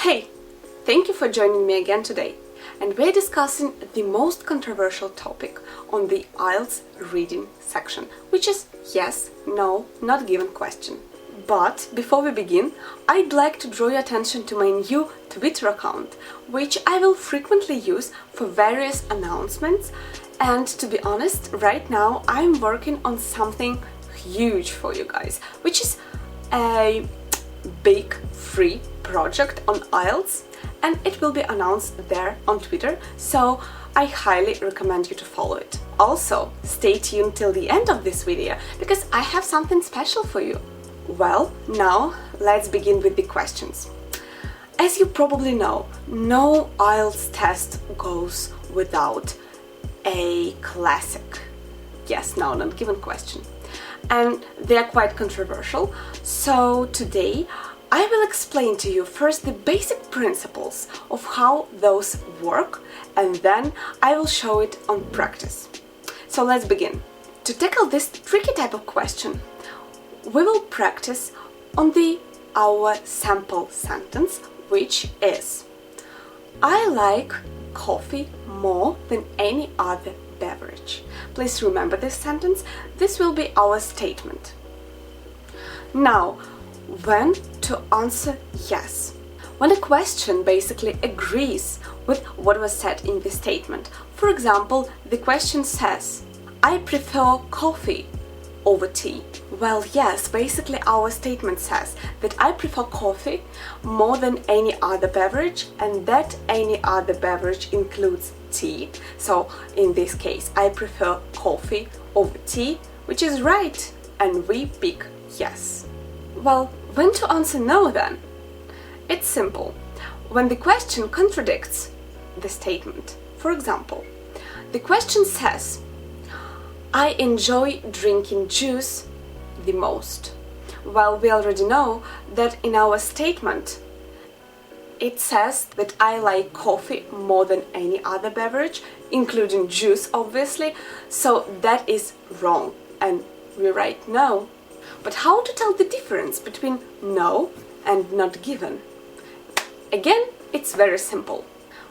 Hey, thank you for joining me again today, and we're discussing the most controversial topic on the IELTS reading section, which is yes, no, not given question. But before we begin, I'd like to draw your attention to my new Twitter account, which I will frequently use for various announcements. And to be honest, right now I'm working on something huge for you guys, which is a big free project on IELTS, and it will be announced there on Twitter, so I highly recommend you to follow it. Also, stay tuned till the end of this video because I have something special for you. Well, now let's begin with the questions. As you probably know, no IELTS test goes without a classic yes, no, not given question. And they are quite controversial, so today I will explain to you first the basic principles of how those work, and then I will show it on practice. So let's begin. To tackle this tricky type of question, we will practice on our sample sentence, which is: I like coffee more than any other beverage. Please remember this sentence. This will be our statement. Now, when to answer yes? When a question basically agrees with what was said in the statement. For example, the question says, I prefer coffee over tea. Well, yes, basically our statement says that I prefer coffee more than any other beverage, and that any other beverage includes tea. So in this case, I prefer coffee over tea, which is right, and we pick yes. Well, when to answer no then? It's simple. When the question contradicts the statement. For example, the question says, I enjoy drinking juice the most. Well, we already know that in our statement it says that I like coffee more than any other beverage, including juice, obviously, so that is wrong, and we write no. But how to tell the difference between no and not given? Again, it's very simple.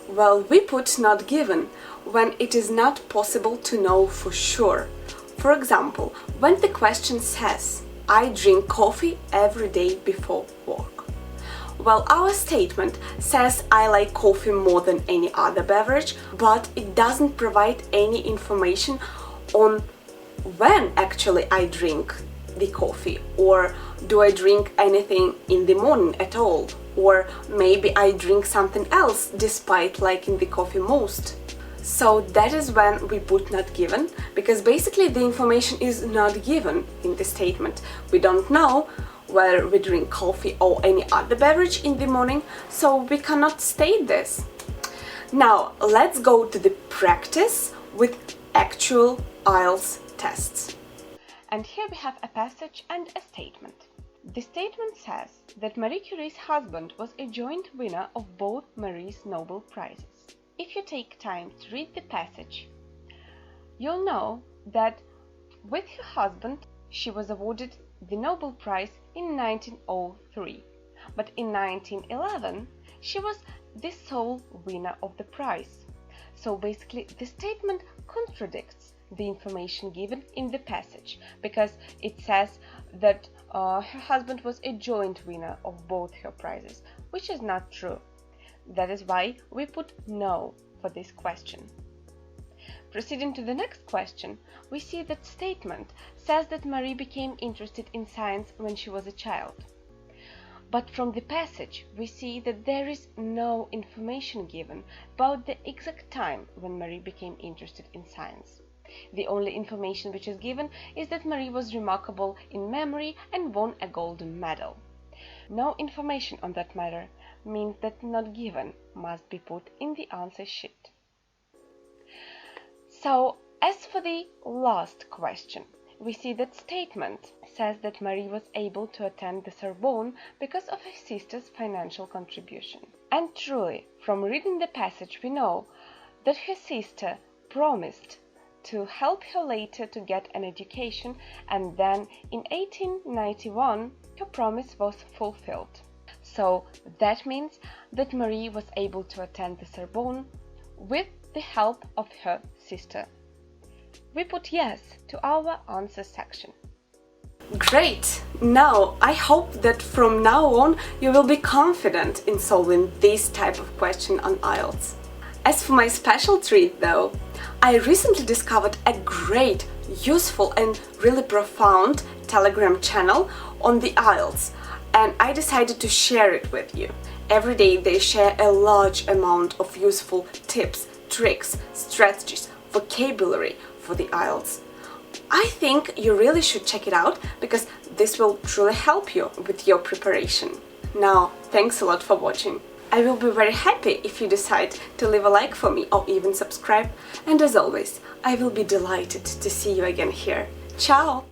Well, we put not given when it is not possible to know for sure. For example, when the question says, I drink coffee every day before work. Well, our statement says I like coffee more than any other beverage, but it doesn't provide any information on when actually I drink the coffee, or do I drink anything in the morning at all, or maybe I drink something else despite liking the coffee most. So that is when we put not given, because basically the information is not given in the statement. We don't know whether we drink coffee or any other beverage in the morning, so we cannot state this. Now let's go to the practice with actual IELTS tests. And here we have a passage and a statement. The statement says that Marie Curie's husband was a joint winner of both Marie's Nobel Prizes. If you take time to read the passage, you'll know that with her husband she was awarded the Nobel Prize in 1903, but in 1911 she was the sole winner of the prize. So basically the statement contradicts the information given in the passage, because it says that her husband was a joint winner of both her prizes, which is not true. That is why we put no for this question. Proceeding to the next question, we see that statement says that Marie became interested in science when she was a child. But from the passage, we see that there is no information given about the exact time when Marie became interested in science. The only information which is given is that Marie was remarkable in memory and won a golden medal. No information on that matter means that not given must be put in the answer sheet. So, as for the last question, we see that statement says that Marie was able to attend the Sorbonne because of her sister's financial contribution. And truly, from reading the passage, we know that her sister promised to help her later to get an education, and then in 1891 her promise was fulfilled. So that means that Marie was able to attend the Sorbonne with the help of her sister. We put yes to our answer section. Great! Now, I hope that from now on you will be confident in solving this type of question on IELTS. As for my special treat though, I recently discovered a great, useful and really profound Telegram channel on the IELTS, and I decided to share it with you. Every day they share a large amount of useful tips, tricks, strategies, vocabulary for the IELTS. I think you really should check it out because this will truly help you with your preparation. Now, thanks a lot for watching. I will be very happy if you decide to leave a like for me or even subscribe. And as always, I will be delighted to see you again here. Ciao!